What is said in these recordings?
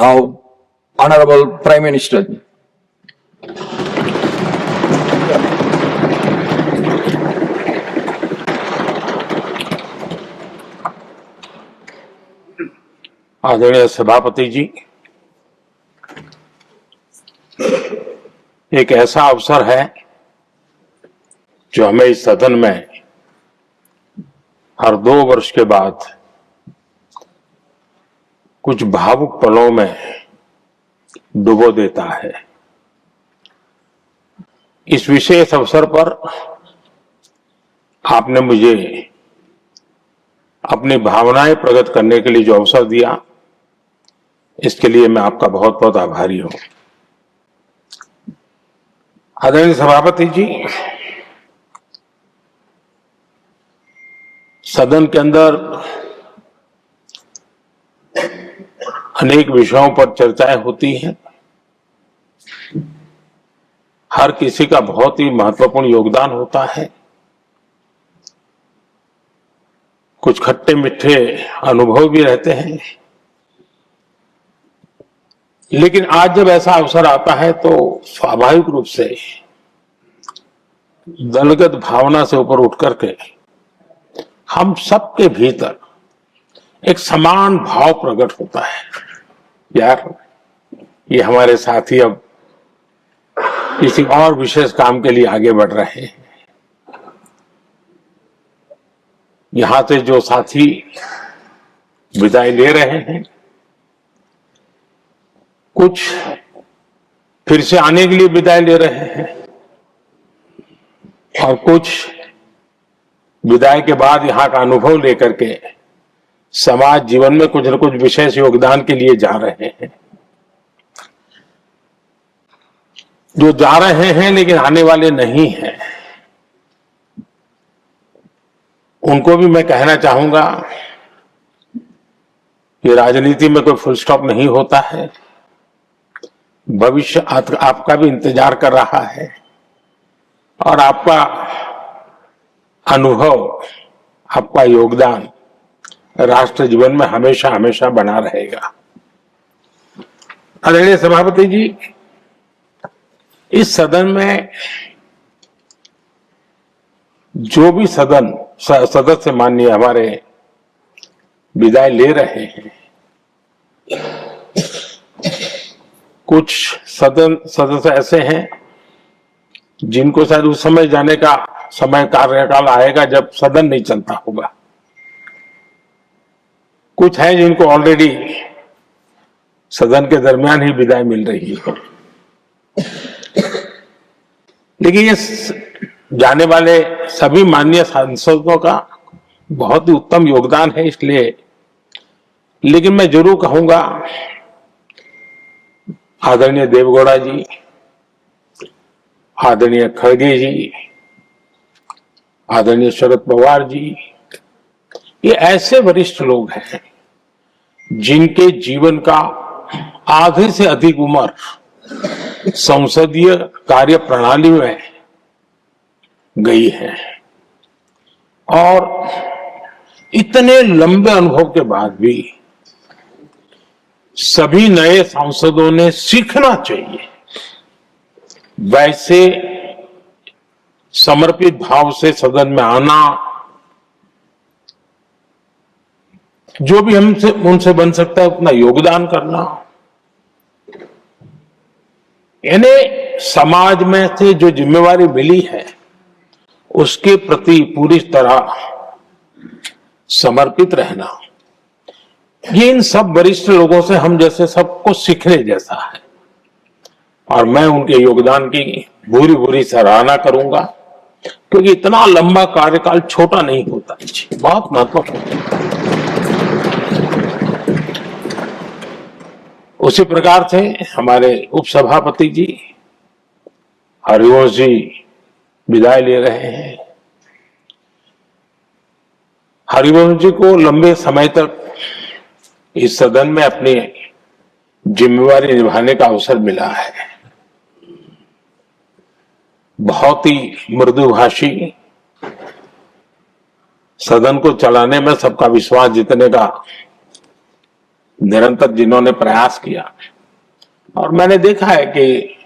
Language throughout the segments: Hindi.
Now, Honorable Prime Minister. आदरणीय सभापति जी, एक ऐसा अवसर है जो हमें इस सदन में हर 2 वर्ष के बाद कुछ भावुक पलों में डुबो देता है। इस विशेष अवसर पर आपने मुझे अपनी भावनाएं प्रकट करने के लिए जो अवसर दिया, इसके लिए मैं आपका बहुत बहुत आभारी हूं। आदरणीय सभापति जी, सदन के अंदर अनेक विषयों पर चर्चाएं होती हैं। हर किसी का बहुत ही महत्वपूर्ण योगदान होता है। कुछ खट्टे मीठे अनुभव भी रहते हैं, लेकिन आज जब ऐसा अवसर आता है तो स्वाभाविक रूप से दलगत भावना से ऊपर उठ करके हम सबके भीतर एक समान भाव प्रकट होता है। यार, ये हमारे साथी अब किसी और विशेष काम के लिए आगे बढ़ रहे हैं। यहां से जो साथी विदाई ले रहे हैं, कुछ फिर से आने के लिए विदाई ले रहे हैं और कुछ विदाई के बाद यहां का अनुभव लेकर के समाज जीवन में कुछ न कुछ विशेष योगदान के लिए जा रहे हैं। जो जा रहे हैं लेकिन आने वाले नहीं हैं, उनको भी मैं कहना चाहूंगा कि राजनीति में कोई फुल स्टॉप नहीं होता है। भविष्य आपका भी इंतजार कर रहा है और आपका अनुभव, आपका योगदान राष्ट्र जीवन में हमेशा हमेशा बना रहेगा। आदरणीय सभापति जी, इस सदन में जो भी सदस्य माननीय हमारे विदाई ले रहे हैं, कुछ सदस्य ऐसे हैं जिनको शायद उस समय जाने का समय कार्यकाल आएगा जब सदन नहीं चलता होगा। कुछ है जिनको ऑलरेडी सदन के दरमियान ही विदाई मिल रही है। लेकिन ये जाने वाले सभी माननीय सांसदों का बहुत ही उत्तम योगदान है, इसलिए लेकिन मैं जरूर कहूंगा, आदरणीय देवगौड़ा जी, आदरणीय खड़गे जी, आदरणीय शरद पवार जी, ये ऐसे वरिष्ठ लोग हैं जिनके जीवन का आधे से अधिक उम्र संसदीय कार्य प्रणाली में गई है और इतने लंबे अनुभव के बाद भी सभी नए सांसदों ने सीखना चाहिए वैसे समर्पित भाव से सदन में आना, जो भी हमसे उनसे बन सकता है उतना योगदान करना, यानी समाज में से जो जिम्मेवारी मिली है उसके प्रति पूरी तरह समर्पित रहना, ये इन सब वरिष्ठ लोगों से हम जैसे सबको सीखने जैसा है और मैं उनके योगदान की भूरी भूरी सराहना करूंगा, क्योंकि इतना लंबा कार्यकाल छोटा नहीं होता, बहुत महत्वपूर्ण है। उसी प्रकार से हमारे उपसभापति जी हरिवंश जी विदाई ले रहे हैं। हरिवंश जी को लंबे समय तक इस सदन में अपनी जिम्मेवारी निभाने का अवसर मिला है। बहुत ही मृदुभाषी, सदन को चलाने में सबका विश्वास जीतने का निरंतर जिन्होंने प्रयास किया, और मैंने देखा है कि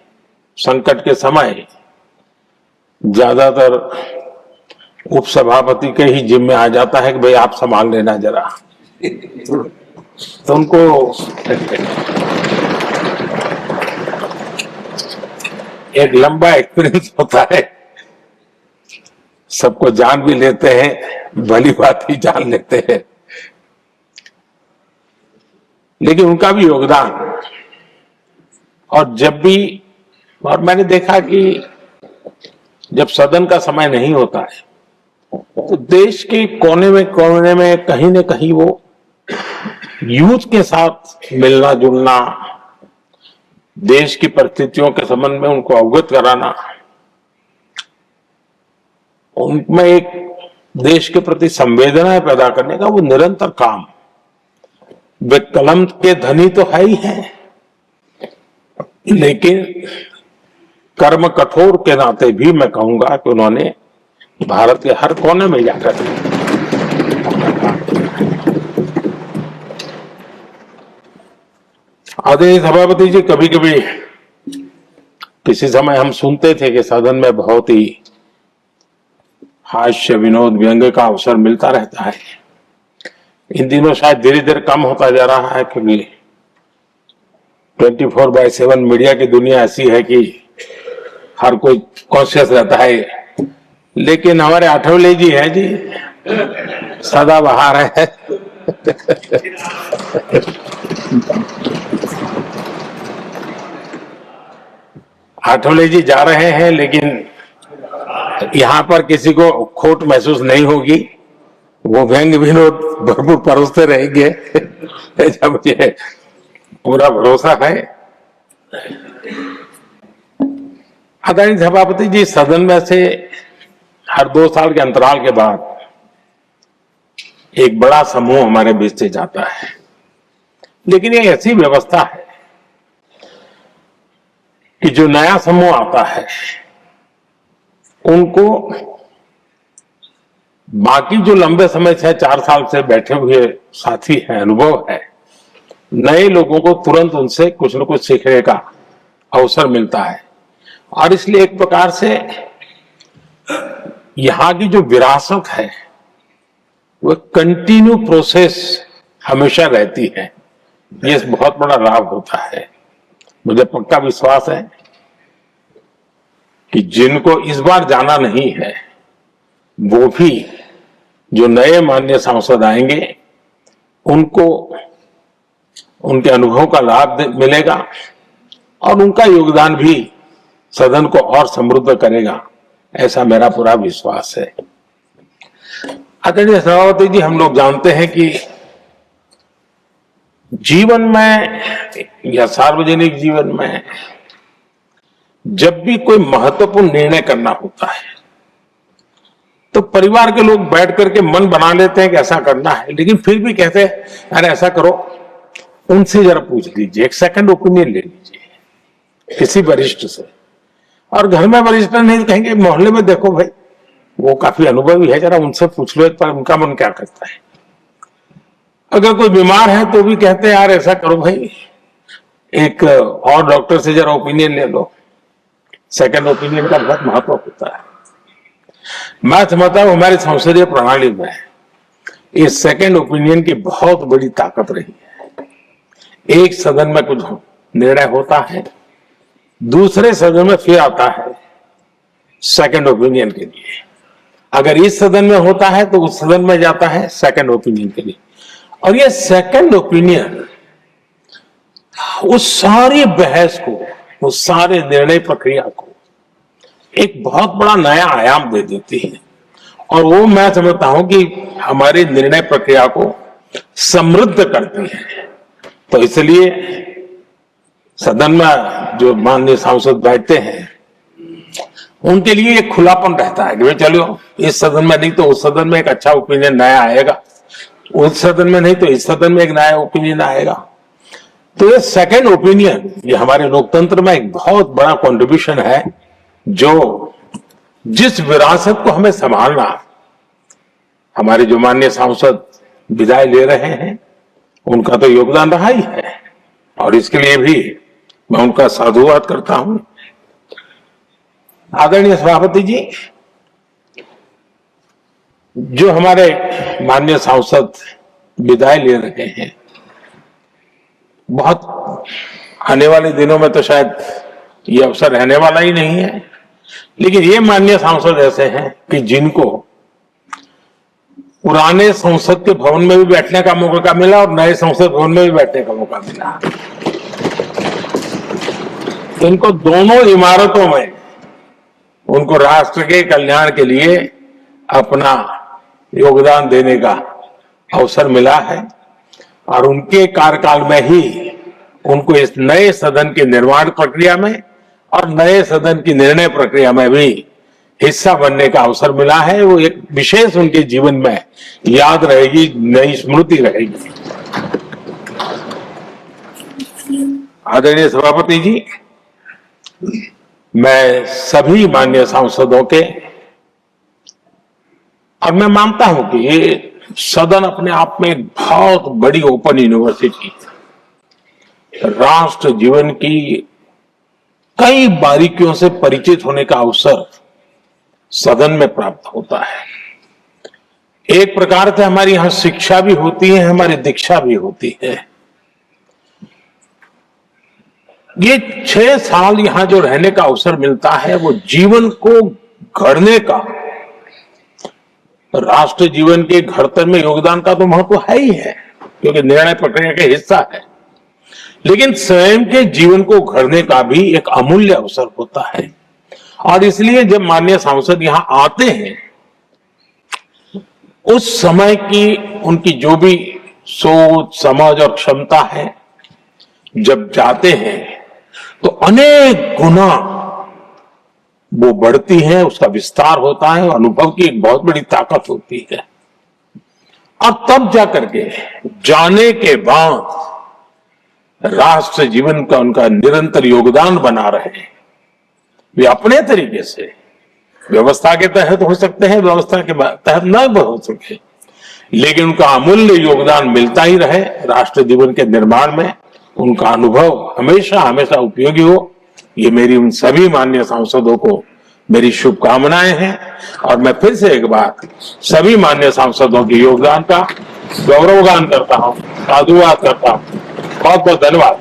संकट के समय ज्यादातर उपसभापति के ही जिम्मे आ जाता है कि भाई आप संभाल लेना जरा। तो उनको एक लंबा एक्सपीरियंस होता है, सबको जान भी लेते हैं, भली बात ही जान लेते हैं, लेकिन उनका भी योगदान। और जब भी, और मैंने देखा कि जब सदन का समय नहीं होता है तो देश के कोने में कहीं न कहीं वो यूथ के साथ मिलना जुलना, देश की परिस्थितियों के संबंध में उनको अवगत कराना, उनमें एक देश के प्रति संवेदनाएं पैदा करने का वो निरंतर काम। वे कलम के धनी तो है ही हैं, लेकिन कर्म कठोर के नाते भी मैं कहूंगा कि उन्होंने भारत के हर कोने में जाकर आदरणीय सभापति जी, कभी कभी किसी समय हम सुनते थे कि सदन में बहुत ही हास्य विनोद व्यंग्य का अवसर मिलता रहता है। इन दिनों शायद धीरे धीरे कम होता जा रहा है, क्योंकि 24/7 मीडिया की दुनिया ऐसी है कि हर कोई कॉन्शियस रहता है। लेकिन हमारे आठवले जी है जी, सदाबहार है। आठवले जी जा रहे हैं, लेकिन यहाँ पर किसी को खोट महसूस नहीं होगी, वो व्यंग्य विनोद भरपूर परोसते रहेंगे। जब मुझे पूरा भरोसा है। आदरणीय सभापति जी, सदन में से हर 2 साल के अंतराल के बाद एक बड़ा समूह हमारे बीच से जाता है, लेकिन ये ऐसी व्यवस्था है कि जो नया समूह आता है उनको बाकी जो लंबे समय से 4 साल से बैठे हुए साथी हैं, अनुभव है, नए लोगों को तुरंत उनसे कुछ न कुछ सीखने का अवसर मिलता है। और इसलिए एक प्रकार से यहां की जो विरासत है वो कंटिन्यू प्रोसेस हमेशा रहती है। ये बहुत बड़ा लाभ होता है। मुझे पक्का विश्वास है कि जिनको इस बार जाना नहीं है वो भी जो नए माननीय सांसद आएंगे उनको उनके अनुभव का लाभ मिलेगा और उनका योगदान भी सदन को और समृद्ध करेगा, ऐसा मेरा पूरा विश्वास है। आदरणीय सभापति जी, हम लोग जानते हैं कि जीवन में या सार्वजनिक जीवन में जब भी कोई महत्वपूर्ण निर्णय करना होता है तो परिवार के लोग बैठ करके मन बना लेते हैं कि ऐसा करना है, लेकिन फिर भी कहते हैं अरे ऐसा करो, उनसे जरा पूछ लीजिए, एक सेकंड ओपिनियन ले लीजिए किसी वरिष्ठ से। और घर में वरिष्ठ नहीं कहेंगे, मोहल्ले में देखो भाई वो काफी अनुभवी है, जरा उनसे पूछ लो एक बार उनका मन क्या करता है। अगर कोई बीमार है तो भी कहते हैं यार ऐसा करो भाई, एक और डॉक्टर से जरा ओपिनियन ले लो। सेकंड ओपिनियन का बहुत महत्व होता है। मैं समझता हूं हमारी संसदीय प्रणाली में इस सेकंड ओपिनियन की बहुत बड़ी ताकत रही है। एक सदन में कुछ निर्णय होता है, दूसरे सदन में फिर आता है सेकंड ओपिनियन के लिए। अगर इस सदन में होता है तो उस सदन में जाता है सेकंड ओपिनियन के लिए। और ये सेकंड ओपिनियन उस सारी बहस को, उस सारे निर्णय प्रक्रिया को एक बहुत बड़ा नया आयाम दे देती है। और वो मैं समझता हूं कि हमारी निर्णय प्रक्रिया को समृद्ध करती है। तो इसलिए सदन में जो माननीय सांसद बैठते हैं उनके लिए एक खुलापन रहता है कि भाई चलो इस सदन में नहीं तो उस सदन में एक अच्छा ओपिनियन नया आएगा, उस सदन में नहीं तो इस सदन में एक नया ओपिनियन आएगा। तो ये सेकंड ओपिनियन ये हमारे लोकतंत्र में एक बहुत बड़ा कंट्रीब्यूशन है, जो जिस विरासत को हमें संभालना, हमारे जो माननीय सांसद विदाई ले रहे हैं उनका तो योगदान रहा ही है और इसके लिए भी मैं उनका साधुवाद करता हूं। आदरणीय सभापति जी, जो हमारे माननीय सांसद विदाई ले रहे हैं, बहुत आने वाले दिनों में तो शायद ये अवसर रहने वाला ही नहीं है, लेकिन ये माननीय सांसद ऐसे हैं कि जिनको पुराने संसद के भवन में भी बैठने का मौका मिला और नए संसद भवन में भी बैठने का मौका मिला। इनको दोनों इमारतों में उनको राष्ट्र के कल्याण के लिए अपना योगदान देने का अवसर मिला है और उनके कार्यकाल में ही उनको इस नए सदन की निर्माण प्रक्रिया में और नए सदन की निर्णय प्रक्रिया में भी हिस्सा बनने का अवसर मिला है। वो एक विशेष उनके जीवन में याद रहेगी, नई स्मृति रहेगी। आदरणीय सभापति जी, मैं सभी माननीय सांसदों के, और मैं मानता हूं कि ये सदन अपने आप में एक बहुत बड़ी ओपन यूनिवर्सिटी है। राष्ट्र जीवन की कई बारीकियों से परिचित होने का अवसर सदन में प्राप्त होता है। एक प्रकार से हमारी यहां शिक्षा भी होती है, हमारी दीक्षा भी होती है। ये 6 साल यहां जो रहने का अवसर मिलता है, वो जीवन को गढ़ने का, राष्ट्र जीवन के घड़तर में योगदान का तो महत्व है ही है, क्योंकि निर्णय प्रक्रिया का हिस्सा है, लेकिन स्वयं के जीवन को गढ़ने का भी एक अमूल्य अवसर होता है। और इसलिए जब माननीय सांसद यहां आते हैं, उस समय की उनकी जो भी सोच, समझ और क्षमता है, जब जाते हैं तो अनेक गुना वो बढ़ती है, उसका विस्तार होता है, अनुभव की एक बहुत बड़ी ताकत होती है। और तब जाकर के जाने के बाद राष्ट्र जीवन का उनका निरंतर योगदान बना रहे। वे अपने तरीके से व्यवस्था के तहत हो सकते हैं, व्यवस्था के तहत न हो सके, लेकिन उनका अमूल्य योगदान मिलता ही रहे राष्ट्र जीवन के निर्माण में। उनका अनुभव हमेशा हमेशा उपयोगी हो, ये मेरी उन सभी माननीय सांसदों को मेरी शुभकामनाएं हैं। और मैं फिर से एक बार सभी माननीय सांसदों के योगदान का गौरवगान करता हूं, साधुवाद करता हूं। बहुत बहुत धन्यवाद।